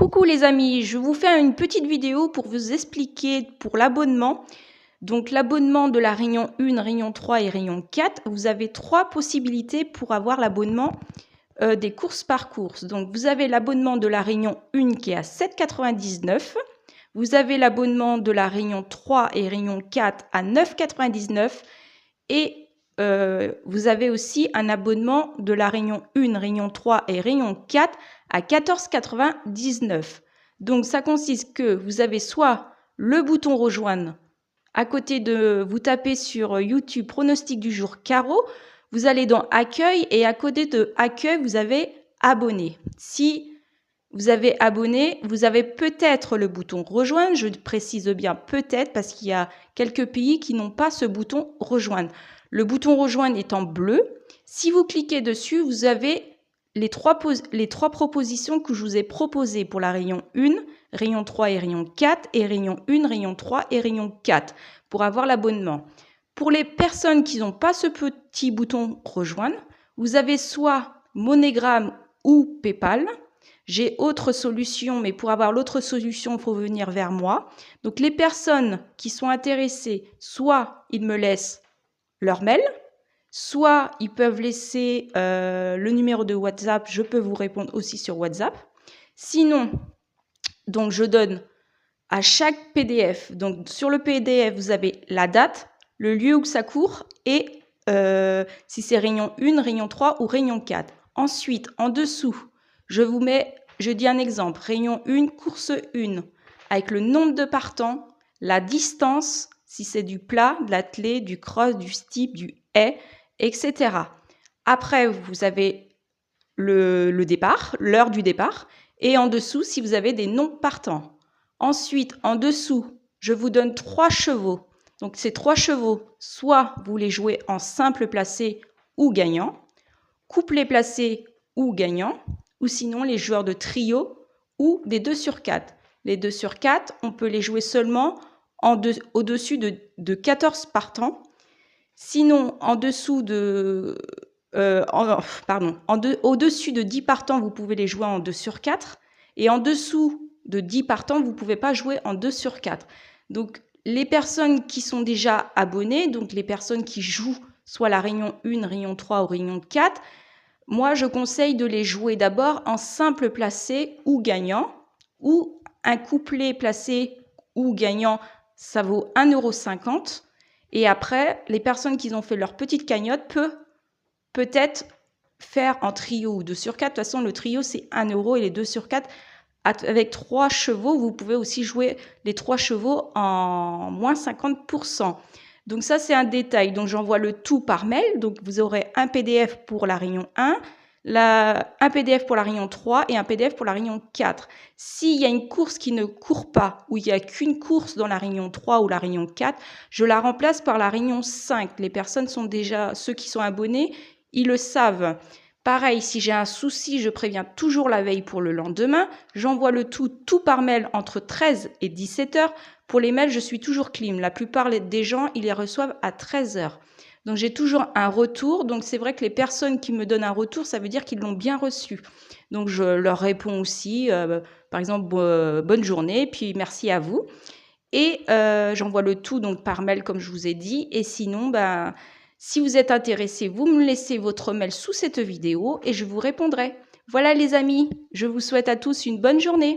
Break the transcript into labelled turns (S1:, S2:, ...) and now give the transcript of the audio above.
S1: Coucou les amis, je vous fais une petite vidéo pour vous expliquer pour l'abonnement. Donc l'abonnement de la Réunion 1, Réunion 3 et Réunion 4, vous avez 3 possibilités pour avoir l'abonnement des courses par course. Donc vous avez l'abonnement de la Réunion 1 qui est à 7,99 €. Vous avez l'abonnement de la Réunion 3 et Réunion 4 à 9,99 € et vous avez aussi un abonnement de la Réunion 1, Réunion 3 et Réunion 4 à 14,99 €. Donc ça consiste que vous avez soit le bouton rejoindre, à côté de vous tapez sur YouTube pronostic du jour carreau, vous allez dans accueil et à côté de accueil vous avez abonné. Si vous avez abonné, vous avez peut-être le bouton rejoindre, je précise bien peut-être parce qu'il y a quelques pays qui n'ont pas ce bouton rejoindre. Le bouton rejoindre est en bleu. Si vous cliquez dessus, vous avez les trois propositions que je vous ai proposées pour la Réunion 1, Réunion 3 et Réunion 4 et Réunion 1, Réunion 3 et Réunion 4 pour avoir l'abonnement. Pour les personnes qui n'ont pas ce petit bouton rejoindre, vous avez soit MoneyGram ou PayPal. J'ai autre solution, mais pour avoir l'autre solution, il faut venir vers moi. Donc les personnes qui sont intéressées, soit ils me laissent leur mail, soit ils peuvent laisser le numéro de WhatsApp, je peux vous répondre aussi sur WhatsApp. Sinon, donc je donne à chaque PDF, donc sur le PDF, vous avez la date, le lieu où ça court et si c'est Réunion 1, Réunion 3 ou Réunion 4. Ensuite, en dessous, je dis un exemple, Réunion 1, course 1, avec le nombre de partants, la distance, si c'est du plat, de l'attelé, du cross, du steep, du haie, etc. Après, vous avez le départ, l'heure du départ, et en dessous, si vous avez des non partants. Ensuite, en dessous, je vous donne 3 chevaux. Donc, ces 3 chevaux, soit vous les jouez en simple placé ou gagnant, couplet placé ou gagnant, ou sinon les joueurs de trio ou des 2 sur 4. Les 2 sur 4, on peut les jouer seulement au-dessus de 14 partants. Sinon, au-dessus de 10 partants, vous pouvez les jouer en 2 sur 4. Et en dessous de 10 partants, vous ne pouvez pas jouer en 2 sur 4. Donc, les personnes qui sont déjà abonnées, donc les personnes qui jouent soit la Réunion 1, Réunion 3 ou Réunion 4, moi, je conseille de les jouer d'abord en simple placé ou gagnant, ou un couplet placé ou gagnant, ça vaut 1,50 €. Et après, les personnes qui ont fait leur petite cagnotte peuvent peut-être faire en trio ou 2 sur 4. De toute façon, le trio, c'est 1 € et les 2 sur 4, avec 3 chevaux, vous pouvez aussi jouer les 3 chevaux en moins 50%. Donc ça, c'est un détail. Donc j'envoie le tout par mail. Donc vous aurez un PDF pour la Réunion 1, un PDF pour la Réunion 3 et un PDF pour la Réunion 4. S'il y a une course qui ne court pas, ou il n'y a qu'une course dans la Réunion 3 ou la Réunion 4, je la remplace par la Réunion 5. Les personnes sont déjà, ceux qui sont abonnés, ils le savent. Pareil, si j'ai un souci, je préviens toujours la veille pour le lendemain. J'envoie le tout par mail entre 13 et 17 heures. Pour les mails, je suis toujours clean. La plupart des gens, ils les reçoivent à 13 heures. Donc, j'ai toujours un retour. Donc, c'est vrai que les personnes qui me donnent un retour, ça veut dire qu'ils l'ont bien reçu. Donc, je leur réponds aussi, par exemple, bonne journée, puis merci à vous. Et j'envoie le tout donc par mail, comme je vous ai dit. Et sinon, si vous êtes intéressé, vous me laissez votre mail sous cette vidéo et je vous répondrai. Voilà les amis, je vous souhaite à tous une bonne journée.